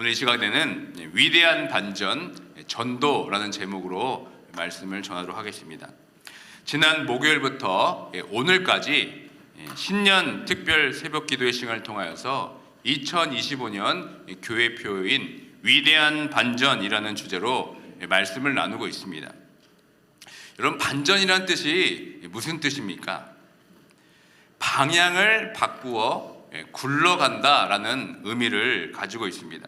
오늘 이 시간에는 위대한 반전, 전도라는 제목으로 말씀을 전하도록 하겠습니다. 지난 목요일부터 오늘까지 신년 특별 새벽 기도의 시간을 통하여서 2025년 교회표인 위대한 반전이라는 주제로 말씀을 나누고 있습니다. 여러분, 반전이라는 뜻이 무슨 뜻입니까? 방향을 바꾸어 굴러간다라는 의미를 가지고 있습니다.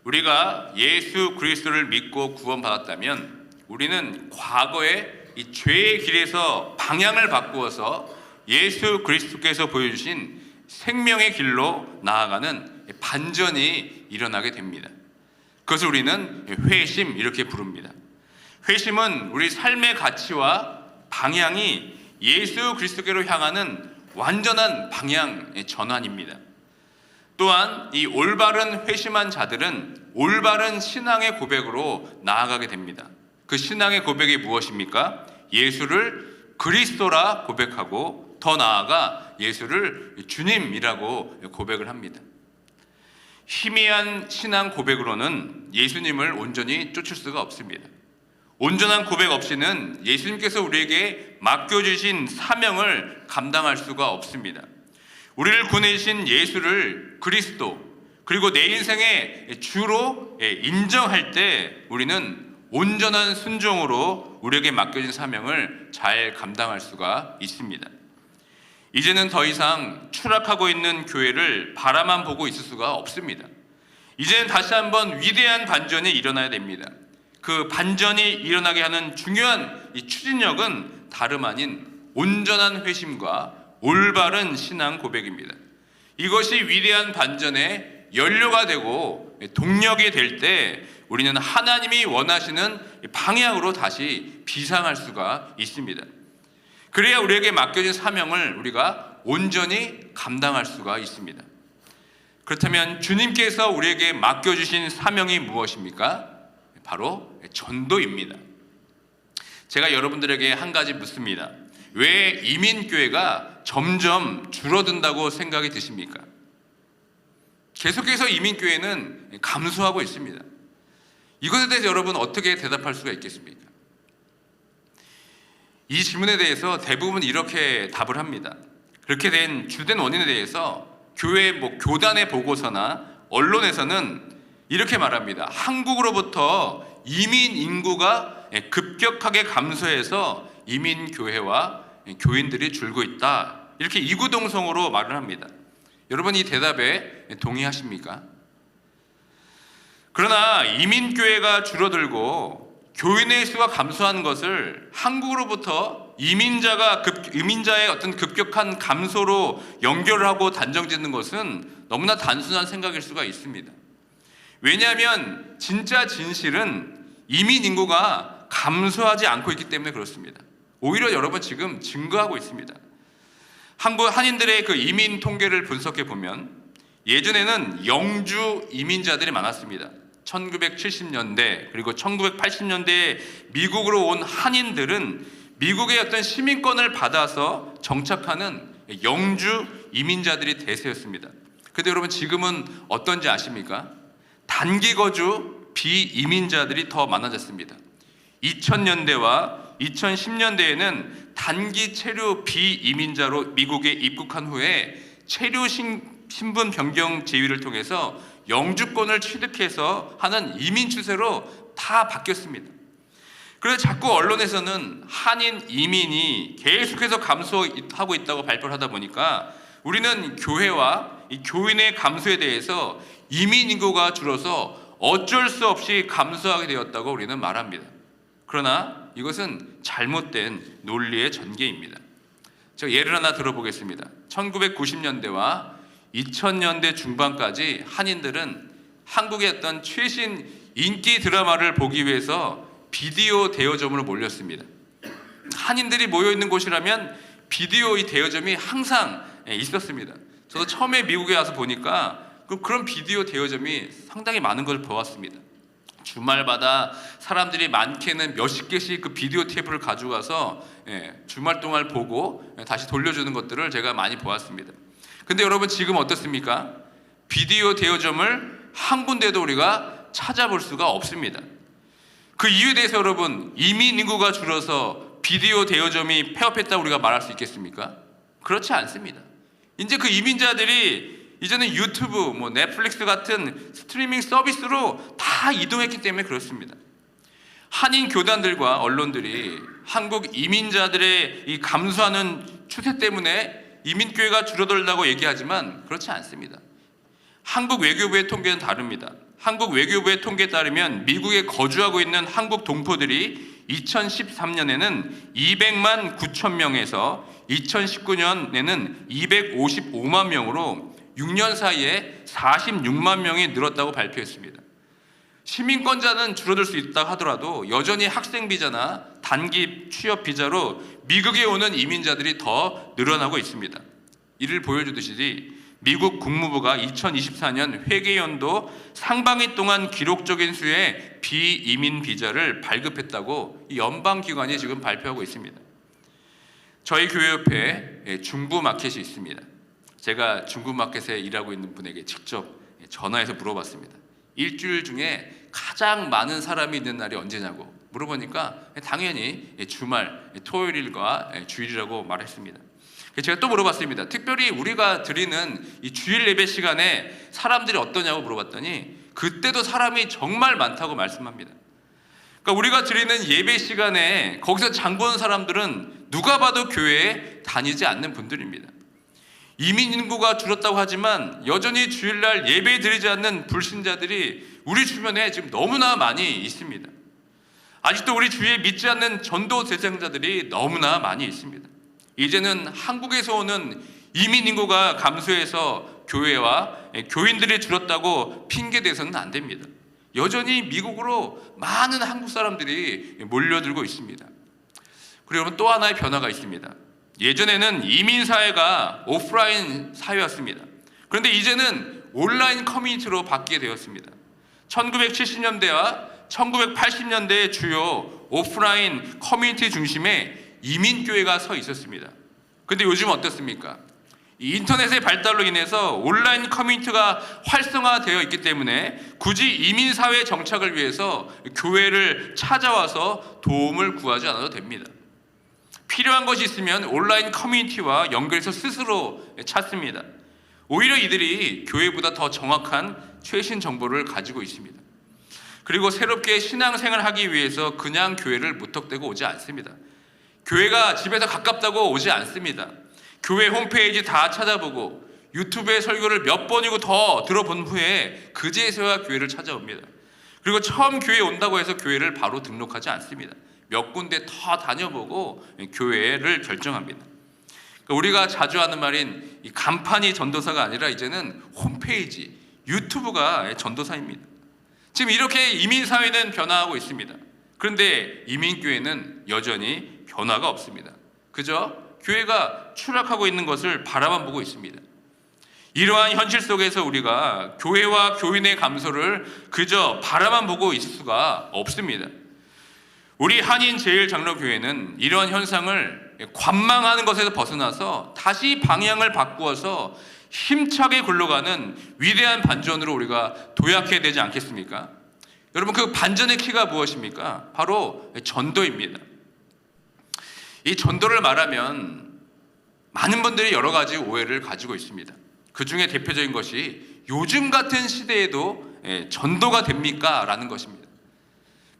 우리가 예수 그리스도를 믿고 구원받았다면 우리는 과거에 이 죄의 길에서 방향을 바꾸어서 예수 그리스도께서 보여주신 생명의 길로 나아가는 반전이 일어나게 됩니다. 그것을 우리는 회심 이렇게 부릅니다. 회심은 우리 삶의 가치와 방향이 예수 그리스도께로 향하는 완전한 방향의 전환입니다. 또한 이 올바른 회심한 자들은 올바른 신앙의 고백으로 나아가게 됩니다. 그 신앙의 고백이 무엇입니까? 예수를 그리스도라 고백하고 더 나아가 예수를 주님이라고 고백을 합니다. 희미한 신앙 고백으로는 예수님을 온전히 쫓을 수가 없습니다. 온전한 고백 없이는 예수님께서 우리에게 맡겨주신 사명을 감당할 수가 없습니다. 우리를 구원해주신 예수를 그리스도 그리고 내 인생의 주로 인정할 때 우리는 온전한 순종으로 우리에게 맡겨진 사명을 잘 감당할 수가 있습니다. 이제는 더 이상 추락하고 있는 교회를 바라만 보고 있을 수가 없습니다. 이제는 다시 한번 위대한 반전이 일어나야 됩니다. 그 반전이 일어나게 하는 중요한 이 추진력은 다름 아닌 온전한 회심과 올바른 신앙 고백입니다. 이것이 위대한 반전의 연료가 되고 동력이 될 때 우리는 하나님이 원하시는 방향으로 다시 비상할 수가 있습니다. 그래야 우리에게 맡겨진 사명을 우리가 온전히 감당할 수가 있습니다. 그렇다면 주님께서 우리에게 맡겨주신 사명이 무엇입니까? 바로 전도입니다. 제가 여러분들에게 한 가지 묻습니다. 왜 이민교회가 점점 줄어든다고 생각이 드십니까? 계속해서 이민교회는 감소하고 있습니다. 이것에 대해서 여러분 어떻게 대답할 수가 있겠습니까? 이 질문에 대해서 대부분 이렇게 답을 합니다. 그렇게 된 주된 원인에 대해서 교회 교단의 보고서나 언론에서는 이렇게 말합니다. 한국으로부터 이민 인구가 급격하게 감소해서 이민 교회와 교인들이 줄고 있다. 이렇게 이구동성으로 말을 합니다. 여러분, 이 대답에 동의하십니까? 그러나 이민 교회가 줄어들고 교인의 수가 감소한 것을 한국으로부터 이민자의 어떤 급격한 감소로 연결을 하고 단정짓는 것은 너무나 단순한 생각일 수가 있습니다. 왜냐하면 진짜 진실은 이민 인구가 감소하지 않고 있기 때문에 그렇습니다. 오히려 여러분 지금 증가하고 있습니다. 한국 한인들의 그 이민 통계를 분석해 보면 예전에는 영주 이민자들이 많았습니다. 1970년대 그리고 1980년대에 미국으로 온 한인들은 미국의 어떤 시민권을 받아서 정착하는 영주 이민자들이 대세였습니다. 그런데 여러분 지금은 어떤지 아십니까? 단기 거주 비이민자들이 더 많아졌습니다. 2000년대와 2010년대에는 단기 체류 비이민자로 미국에 입국한 후에 체류 신분 변경 제의를 통해서 영주권을 취득해서 하는 이민 추세로 다 바뀌었습니다. 그래서 자꾸 언론에서는 한인 이민이 계속해서 감소하고 있다고 발표를 하다 보니까 우리는 교회와 이 교인의 감소에 대해서 이민 인구가 줄어서 어쩔 수 없이 감소하게 되었다고 우리는 말합니다. 그러나 이것은 잘못된 논리의 전개입니다. 제가 예를 하나 들어보겠습니다. 1990년대와 2000년대 중반까지 한인들은 한국의 어떤 최신 인기 드라마를 보기 위해서 비디오 대여점으로 몰렸습니다. 한인들이 모여있는 곳이라면 비디오 이 대여점이 항상 있었습니다. 저도 처음에 미국에 와서 보니까 그런 비디오 대여점이 상당히 많은 걸 보았습니다. 주말마다 사람들이 많게는 몇십 개씩 그 비디오 테이프를 가져가서 주말 동안 보고 다시 돌려주는 것들을 제가 많이 보았습니다. 근데 여러분 지금 어떻습니까? 비디오 대여점을 한 군데도 우리가 찾아볼 수가 없습니다. 그 이유에 대해서 여러분, 이민 인구가 줄어서 비디오 대여점이 폐업했다고 우리가 말할 수 있겠습니까? 그렇지 않습니다. 이제 그 이민자들이 이제는 유튜브, 넷플릭스 같은 스트리밍 서비스로 다 이동했기 때문에 그렇습니다. 한인 교단들과 언론들이 한국 이민자들의 이 감소하는 추세 때문에 이민교회가 줄어들다고 얘기하지만 그렇지 않습니다. 한국 외교부의 통계는 다릅니다. 한국 외교부의 통계에 따르면 미국에 거주하고 있는 한국 동포들이 2013년에는 200만 9천 명에서 2019년에는 255만 명으로 6년 사이에 46만 명이 늘었다고 발표했습니다. 시민권자는 줄어들 수 있다 하더라도 여전히 학생 비자나 단기 취업 비자로 미국에 오는 이민자들이 더 늘어나고 있습니다. 이를 보여주듯이 미국 국무부가 2024년 회계연도 상반기 동안 기록적인 수의 비이민 비자를 발급했다고 연방기관이 지금 발표하고 있습니다. 저희 교회 옆에 중부 마켓이 있습니다. 제가 중부 마켓에 일하고 있는 분에게 직접 전화해서 물어봤습니다. 일주일 중에 가장 많은 사람이 있는 날이 언제냐고 물어보니까 당연히 주말, 토요일과 주일이라고 말했습니다. 제가 또 물어봤습니다. 특별히 우리가 드리는 이 주일 예배 시간에 사람들이 어떠냐고 물어봤더니 그때도 사람이 정말 많다고 말씀합니다. 그러니까 우리가 드리는 예배 시간에 거기서 장 보는 사람들은 누가 봐도 교회에 다니지 않는 분들입니다. 이민 인구가 줄었다고 하지만 여전히 주일날 예배 드리지 않는 불신자들이 우리 주변에 지금 너무나 많이 있습니다. 아직도 우리 주위에 믿지 않는 전도 대상자들이 너무나 많이 있습니다. 이제는 한국에서 오는 이민 인구가 감소해서 교회와 교인들이 줄었다고 핑계대서는 안 됩니다. 여전히 미국으로 많은 한국 사람들이 몰려들고 있습니다. 그리고 또 하나의 변화가 있습니다. 예전에는 이민 사회가 오프라인 사회였습니다. 그런데 이제는 온라인 커뮤니티로 바뀌게 되었습니다. 1970년대와 1980년대의 주요 오프라인 커뮤니티 중심에 이민교회가 서 있었습니다. 그런데 요즘 어떻습니까? 이 인터넷의 발달로 인해서 온라인 커뮤니티가 활성화되어 있기 때문에 굳이 이민사회 정착을 위해서 교회를 찾아와서 도움을 구하지 않아도 됩니다. 필요한 것이 있으면 온라인 커뮤니티와 연결해서 스스로 찾습니다. 오히려 이들이 교회보다 더 정확한 최신 정보를 가지고 있습니다. 그리고 새롭게 신앙생활을 하기 위해서 그냥 교회를 무턱대고 오지 않습니다. 교회가 집에서 가깝다고 오지 않습니다. 교회 홈페이지 다 찾아보고 유튜브의 설교를 몇 번이고 더 들어본 후에 그제서야 교회를 찾아옵니다. 그리고 처음 교회에 온다고 해서 교회를 바로 등록하지 않습니다. 몇 군데 더 다녀보고 교회를 결정합니다. 그러니까 우리가 자주 하는 말인 이 간판이 전도사가 아니라 이제는 홈페이지, 유튜브가 전도사입니다. 지금 이렇게 이민사회는 변화하고 있습니다. 그런데 이민교회는 여전히 변화가 없습니다. 그저 교회가 추락하고 있는 것을 바라만 보고 있습니다. 이러한 현실 속에서 우리가 교회와 교인의 감소를 그저 바라만 보고 있을 수가 없습니다. 우리 한인제일장로교회는 이러한 현상을 관망하는 것에서 벗어나서 다시 방향을 바꾸어서 힘차게 굴러가는 위대한 반전으로 우리가 도약해야 되지 않겠습니까? 여러분, 그 반전의 키가 무엇입니까? 바로 전도입니다. 이 전도를 말하면 많은 분들이 여러 가지 오해를 가지고 있습니다. 그 중에 대표적인 것이 요즘 같은 시대에도 전도가 됩니까? 라는 것입니다.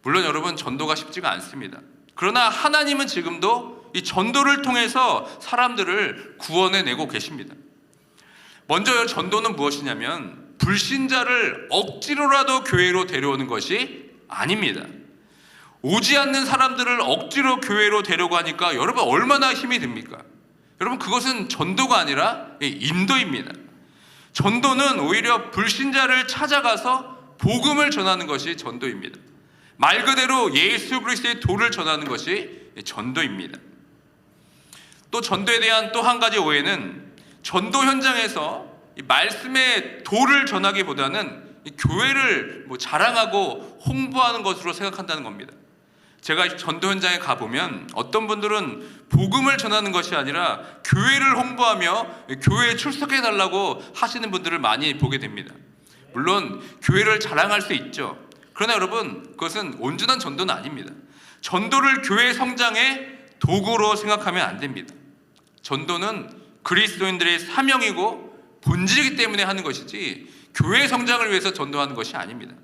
물론 여러분, 전도가 쉽지가 않습니다. 그러나 하나님은 지금도 이 전도를 통해서 사람들을 구원해내고 계십니다. 먼저 전도는 무엇이냐면 불신자를 억지로라도 교회로 데려오는 것이 아닙니다. 오지 않는 사람들을 억지로 교회로 데려고 하니까 여러분 얼마나 힘이 듭니까? 여러분, 그것은 전도가 아니라 인도입니다. 전도는 오히려 불신자를 찾아가서 복음을 전하는 것이 전도입니다. 말 그대로 예수 그리스도의 도를 전하는 것이 전도입니다. 또 전도에 대한 또 한 가지 오해는 전도 현장에서 말씀의 도를 전하기보다는 교회를 자랑하고 홍보하는 것으로 생각한다는 겁니다. 제가 전도 현장에 가보면 어떤 분들은 복음을 전하는 것이 아니라 교회를 홍보하며 교회에 출석해달라고 하시는 분들을 많이 보게 됩니다. 물론 교회를 자랑할 수 있죠. 그러나 여러분, 그것은 온전한 전도는 아닙니다. 전도를 교회 성장의 도구로 생각하면 안 됩니다. 전도는 그리스도인들의 사명이고 본질이기 때문에 하는 것이지 교회 성장을 위해서 전도하는 것이 아닙니다.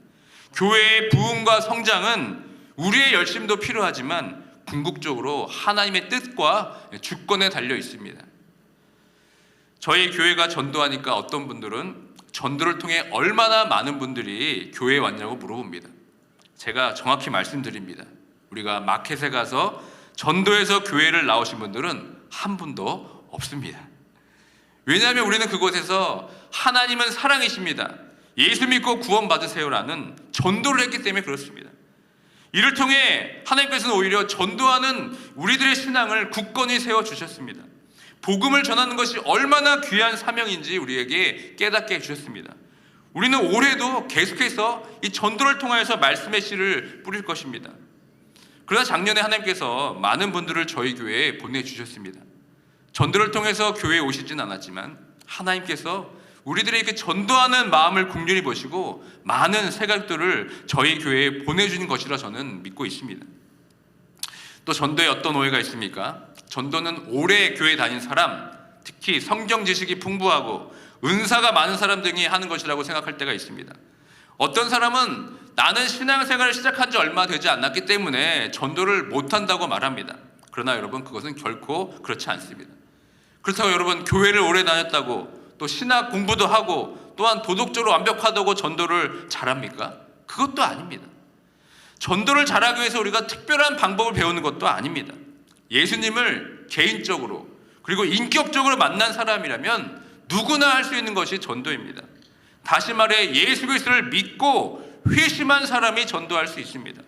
교회의 부흥과 성장은 우리의 열심도 필요하지만 궁극적으로 하나님의 뜻과 주권에 달려 있습니다. 저희 교회가 전도하니까 어떤 분들은 전도를 통해 얼마나 많은 분들이 교회에 왔냐고 물어봅니다. 제가 정확히 말씀드립니다. 우리가 마켓에 가서 전도해서 교회를 나오신 분들은 한 분도 없습니다. 왜냐하면 우리는 그곳에서 하나님은 사랑이십니다, 예수 믿고 구원 받으세요라는 전도를 했기 때문에 그렇습니다. 이를 통해 하나님께서는 오히려 전도하는 우리들의 신앙을 굳건히 세워주셨습니다. 복음을 전하는 것이 얼마나 귀한 사명인지 우리에게 깨닫게 해주셨습니다. 우리는 올해도 계속해서 이 전도를 통하여서 말씀의 씨를 뿌릴 것입니다. 그러나 작년에 하나님께서 많은 분들을 저희 교회에 보내주셨습니다. 전도를 통해서 교회에 오시진 않았지만 하나님께서 우리들에게 전도하는 마음을 긍휼히 보시고 많은 새가족들을 저희 교회에 보내주는 것이라 저는 믿고 있습니다. 또 전도에 어떤 오해가 있습니까? 전도는 오래 교회 다닌 사람, 특히 성경 지식이 풍부하고 은사가 많은 사람 등이 하는 것이라고 생각할 때가 있습니다. 어떤 사람은 나는 신앙생활을 시작한 지 얼마 되지 않았기 때문에 전도를 못한다고 말합니다. 그러나 여러분, 그것은 결코 그렇지 않습니다. 그렇다고 여러분, 교회를 오래 다녔다고 또 신학 공부도 하고 또한 도덕적으로 완벽하다고 전도를 잘합니까? 그것도 아닙니다. 전도를 잘하기 위해서 우리가 특별한 방법을 배우는 것도 아닙니다. 예수님을 개인적으로 그리고 인격적으로 만난 사람이라면 누구나 할 수 있는 것이 전도입니다. 다시 말해 예수 그리스도를 믿고 회심한 사람이 전도할 수 있습니다.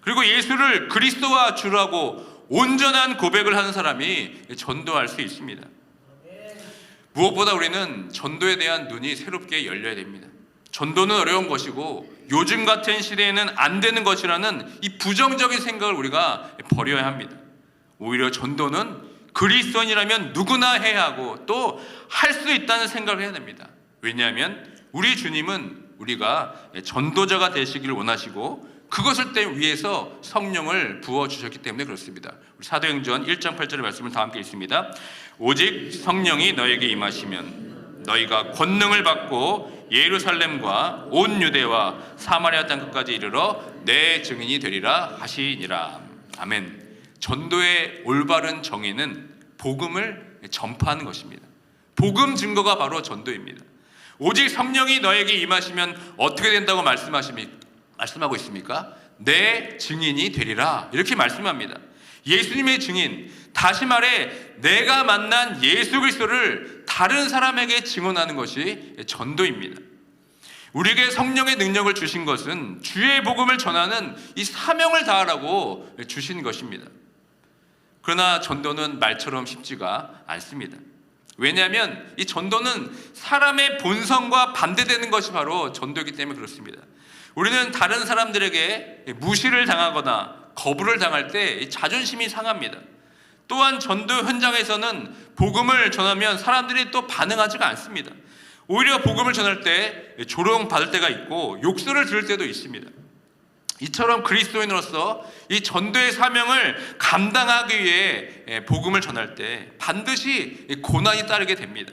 그리고 예수를 그리스도와 주라고 온전한 고백을 하는 사람이 전도할 수 있습니다. 무엇보다 우리는 전도에 대한 눈이 새롭게 열려야 됩니다. 전도는 어려운 것이고 요즘 같은 시대에는 안 되는 것이라는 이 부정적인 생각을 우리가 버려야 합니다. 오히려 전도는 그리스도인이라면 누구나 해야 하고 또 할 수 있다는 생각을 해야 됩니다. 왜냐하면 우리 주님은 우리가 전도자가 되시기를 원하시고 그것을 위해서 성령을 부어주셨기 때문에 그렇습니다. 우리 사도행전 1장 8절의 말씀을 다 함께 읽습니다. 오직 성령이 너에게 임하시면 너희가 권능을 받고 예루살렘과 온 유대와 사마리아 땅끝까지 이르러 내 증인이 되리라 하시니라. 아멘. 전도의 올바른 정의는 복음을 전파하는 것입니다. 복음 증거가 바로 전도입니다. 오직 성령이 너에게 임하시면 어떻게 된다고 말씀하고 있습니까? 내 증인이 되리라, 이렇게 말씀합니다. 예수님의 증인, 다시 말해 내가 만난 예수 그리스도를 다른 사람에게 증언하는 것이 전도입니다. 우리에게 성령의 능력을 주신 것은 주의 복음을 전하는 이 사명을 다하라고 주신 것입니다. 그러나 전도는 말처럼 쉽지가 않습니다. 왜냐하면 이 전도는 사람의 본성과 반대되는 것이 바로 전도이기 때문에 그렇습니다. 우리는 다른 사람들에게 무시를 당하거나 거부를 당할 때 자존심이 상합니다. 또한 전도 현장에서는 복음을 전하면 사람들이 또 반응하지가 않습니다. 오히려 복음을 전할 때 조롱받을 때가 있고 욕설을 들을 때도 있습니다. 이처럼 그리스도인으로서 이 전도의 사명을 감당하기 위해 복음을 전할 때 반드시 고난이 따르게 됩니다.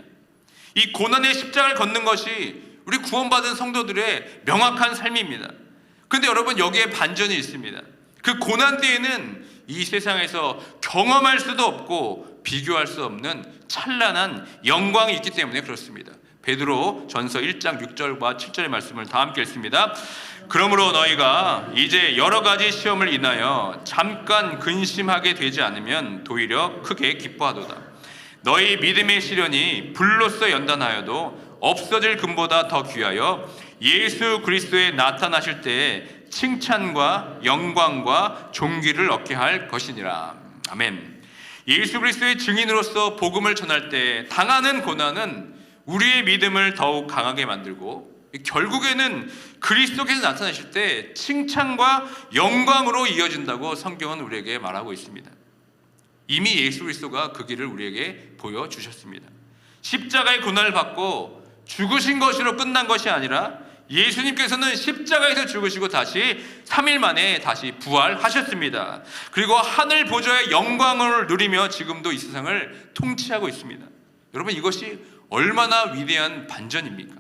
이 고난의 십자가를 걷는 것이 우리 구원받은 성도들의 명확한 삶입니다. 그런데 여러분, 여기에 반전이 있습니다. 그 고난 뒤에는 이 세상에서 경험할 수도 없고 비교할 수 없는 찬란한 영광이 있기 때문에 그렇습니다. 베드로 전서 1장 6절과 7절의 말씀을 다 함께 읽습니다. 그러므로 너희가 이제 여러 가지 시험을 인하여 잠깐 근심하게 되지 않으면 도리어 크게 기뻐하도다. 너희 믿음의 시련이 불로써 연단하여도 없어질 금보다 더 귀하여 예수 그리스도에 나타나실 때에 칭찬과 영광과 존귀를 얻게 할 것이니라. 아멘. 예수 그리스도의 증인으로서 복음을 전할 때 당하는 고난은 우리의 믿음을 더욱 강하게 만들고 결국에는 그리스도께서 나타나실 때 칭찬과 영광으로 이어진다고 성경은 우리에게 말하고 있습니다. 이미 예수 그리스도가 그 길을 우리에게 보여주셨습니다. 십자가의 고난을 받고 죽으신 것으로 끝난 것이 아니라 예수님께서는 십자가에서 죽으시고 다시 3일 만에 다시 부활하셨습니다. 그리고 하늘 보좌의 영광을 누리며 지금도 이 세상을 통치하고 있습니다. 여러분, 이것이 얼마나 위대한 반전입니까?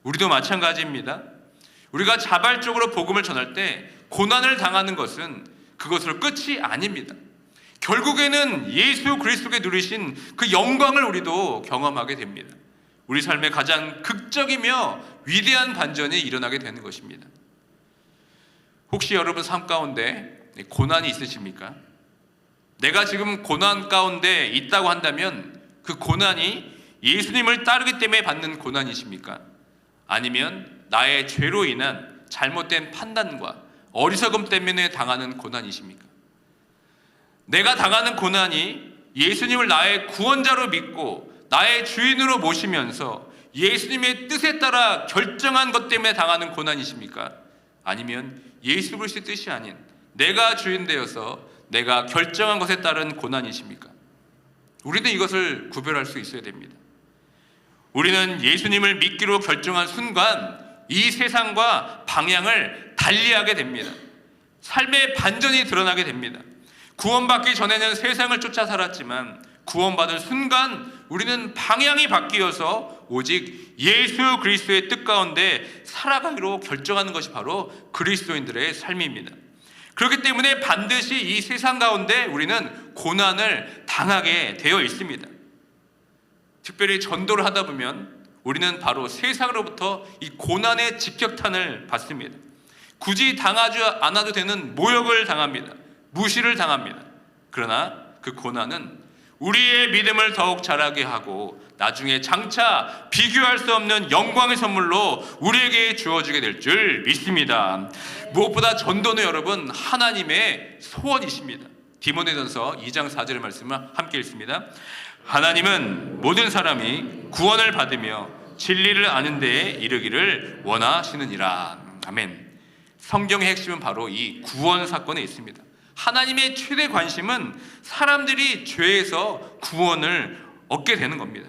우리도 마찬가지입니다. 우리가 자발적으로 복음을 전할 때 고난을 당하는 것은 그것으로 끝이 아닙니다. 결국에는 예수 그리스도께 누리신 그 영광을 우리도 경험하게 됩니다. 우리 삶의 가장 극적이며 위대한 반전이 일어나게 되는 것입니다. 혹시 여러분 삶 가운데 고난이 있으십니까? 내가 지금 고난 가운데 있다고 한다면 그 고난이 예수님을 따르기 때문에 받는 고난이십니까? 아니면 나의 죄로 인한 잘못된 판단과 어리석음 때문에 당하는 고난이십니까? 내가 당하는 고난이 예수님을 나의 구원자로 믿고 나의 주인으로 모시면서 예수님의 뜻에 따라 결정한 것 때문에 당하는 고난이십니까? 아니면 예수 그리스도의 뜻이 아닌 내가 주인 되어서 내가 결정한 것에 따른 고난이십니까? 우리는 이것을 구별할 수 있어야 됩니다. 우리는 예수님을 믿기로 결정한 순간 이 세상과 방향을 달리하게 됩니다. 삶의 반전이 드러나게 됩니다. 구원받기 전에는 세상을 쫓아 살았지만 구원받은 순간 우리는 방향이 바뀌어서 오직 예수 그리스도의 뜻 가운데 살아가기로 결정하는 것이 바로 그리스도인들의 삶입니다. 그렇기 때문에 반드시 이 세상 가운데 우리는 고난을 당하게 되어 있습니다. 특별히 전도를 하다 보면 우리는 바로 세상으로부터 이 고난의 직격탄을 받습니다. 굳이 당하지 않아도 되는 모욕을 당합니다. 무시를 당합니다. 그러나 그 고난은 우리의 믿음을 더욱 자라게 하고 나중에 장차 비교할 수 없는 영광의 선물로 우리에게 주어지게 될 줄 믿습니다. 무엇보다 전도는 여러분 하나님의 소원이십니다. 디모데전서 2장 4절의 말씀을 함께 읽습니다. 하나님은 모든 사람이 구원을 받으며 진리를 아는 데에 이르기를 원하시느니라. 아멘. 성경의 핵심은 바로 이 구원 사건에 있습니다. 하나님의 최대 관심은 사람들이 죄에서 구원을 얻게 되는 겁니다.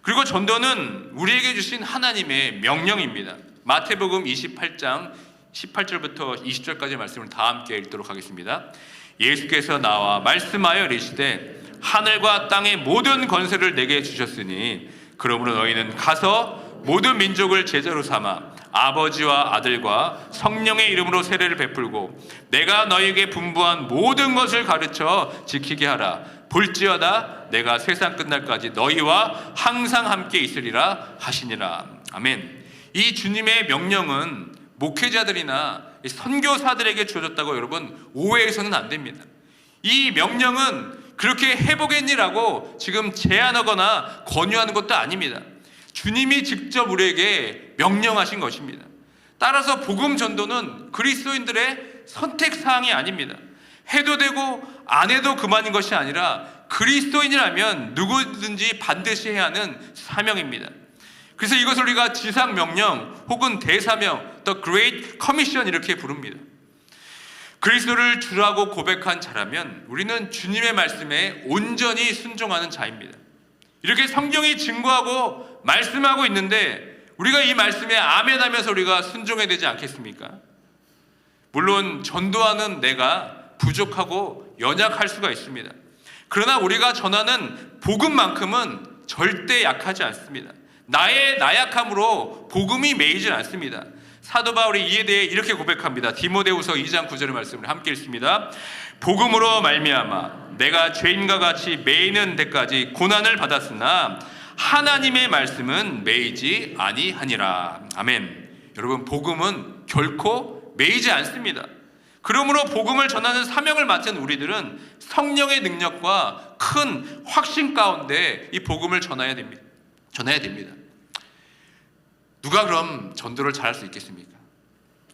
그리고 전도는 우리에게 주신 하나님의 명령입니다. 마태복음 28장 18절부터 20절까지의 말씀을 다 함께 읽도록 하겠습니다. 예수께서 나와 말씀하여 이르시되 하늘과 땅의 모든 권세를 내게 주셨으니 그러므로 너희는 가서 모든 민족을 제자로 삼아 아버지와 아들과 성령의 이름으로 세례를 베풀고 내가 너희에게 분부한 모든 것을 가르쳐 지키게 하라. 볼지어다 내가 세상 끝날까지 너희와 항상 함께 있으리라 하시니라. 아멘. 이 주님의 명령은 목회자들이나 선교사들에게 주어졌다고 여러분 오해해서는 안 됩니다. 이 명령은 그렇게 해보겠니라고 지금 제안하거나 권유하는 것도 아닙니다. 주님이 직접 우리에게 명령하신 것입니다. 따라서 복음 전도는 그리스도인들의 선택사항이 아닙니다. 해도 되고 안 해도 그만인 것이 아니라 그리스도인이라면 누구든지 반드시 해야 하는 사명입니다. 그래서 이것을 우리가 지상명령 혹은 대사명, The Great Commission 이렇게 부릅니다. 그리스도를 주라고 고백한 자라면 우리는 주님의 말씀에 온전히 순종하는 자입니다. 이렇게 성경이 증거하고 말씀하고 있는데 우리가 이 말씀에 아멘 하면서 우리가 순종해야 되지 않겠습니까? 물론 전도하는 내가 부족하고 연약할 수가 있습니다. 그러나 우리가 전하는 복음만큼은 절대 약하지 않습니다. 나의 나약함으로 복음이 매이질 않습니다. 사도 바울이 이에 대해 이렇게 고백합니다. 디모데후서 2장 9절의 말씀을 함께 읽습니다. 복음으로 말미암아 내가 죄인과 같이 매이는 데까지 고난을 받았으나 하나님의 말씀은 매이지 아니하니라. 아멘. 여러분, 복음은 결코 매이지 않습니다. 그러므로 복음을 전하는 사명을 맡은 우리들은 성령의 능력과 큰 확신 가운데 이 복음을 전해야 됩니다. 누가 그럼 전도를 잘할 수 있겠습니까?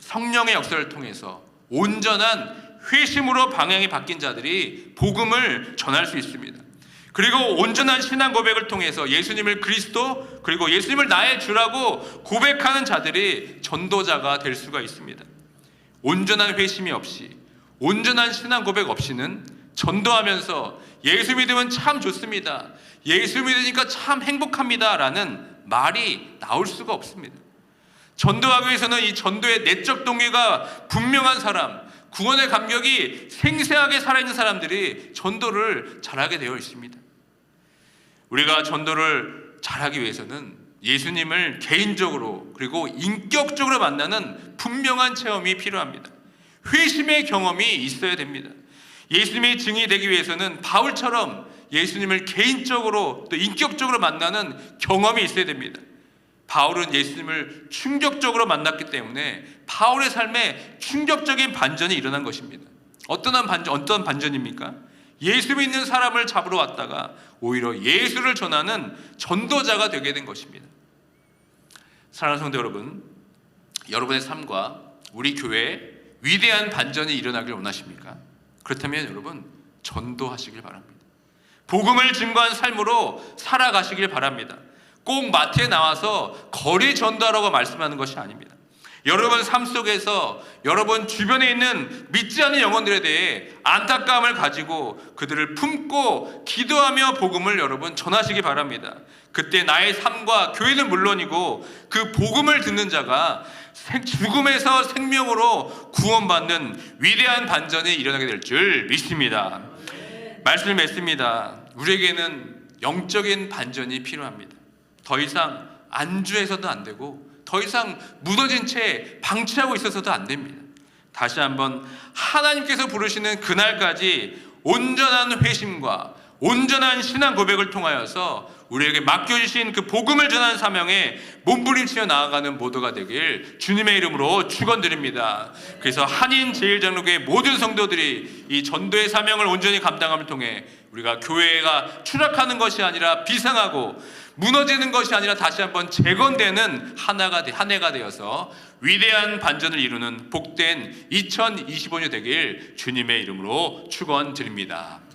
성령의 역사를 통해서 온전한 회심으로 방향이 바뀐 자들이 복음을 전할 수 있습니다. 그리고 온전한 신앙 고백을 통해서 예수님을 그리스도 그리고 예수님을 나의 주라고 고백하는 자들이 전도자가 될 수가 있습니다. 온전한 회심이 없이 온전한 신앙 고백 없이는 전도하면서 예수 믿으면 참 좋습니다, 예수 믿으니까 참 행복합니다 라는 말이 나올 수가 없습니다. 전도하기 위해서는 이 전도의 내적 동기가 분명한 사람, 구원의 감격이 생생하게 살아있는 사람들이 전도를 잘하게 되어 있습니다. 우리가 전도를 잘하기 위해서는 예수님을 개인적으로 그리고 인격적으로 만나는 분명한 체험이 필요합니다. 회심의 경험이 있어야 됩니다. 예수님의 증인이 되기 위해서는 바울처럼 예수님을 개인적으로 또 인격적으로 만나는 경험이 있어야 됩니다. 바울은 예수님을 충격적으로 만났기 때문에 바울의 삶에 충격적인 반전이 일어난 것입니다. 어떤 반전입니까? 예수 믿는 사람을 잡으러 왔다가 오히려 예수를 전하는 전도자가 되게 된 것입니다. 사랑하는 성도 여러분, 여러분의 삶과 우리 교회에 위대한 반전이 일어나길 원하십니까? 그렇다면 여러분, 전도하시길 바랍니다. 복음을 증거한 삶으로 살아가시길 바랍니다. 꼭 마트에 나와서 거리 전도하라고 말씀하는 것이 아닙니다. 여러분 삶 속에서 여러분 주변에 있는 믿지 않는 영혼들에 대해 안타까움을 가지고 그들을 품고 기도하며 복음을 여러분 전하시기 바랍니다. 그때 나의 삶과 교회는 물론이고 그 복음을 듣는 자가 죽음에서 생명으로 구원받는 위대한 반전이 일어나게 될 줄 믿습니다. 말씀을 맺습니다. 우리에게는 영적인 반전이 필요합니다. 더 이상 안주해서도 안 되고 더 이상 무너진 채 방치하고 있어서도 안 됩니다. 다시 한번 하나님께서 부르시는 그날까지 온전한 회심과 온전한 신앙 고백을 통하여서 우리에게 맡겨주신 그 복음을 전하는 사명에 몸부림치며 나아가는 모두가 되길 주님의 이름으로 축원드립니다. 그래서 한인제일장로교회 모든 성도들이 이 전도의 사명을 온전히 감당함을 통해 우리가 교회가 추락하는 것이 아니라 비상하고 무너지는 것이 아니라 다시 한번 재건되는 한 해가 되어서 위대한 반전을 이루는 복된 2025년 되길 주님의 이름으로 축원드립니다.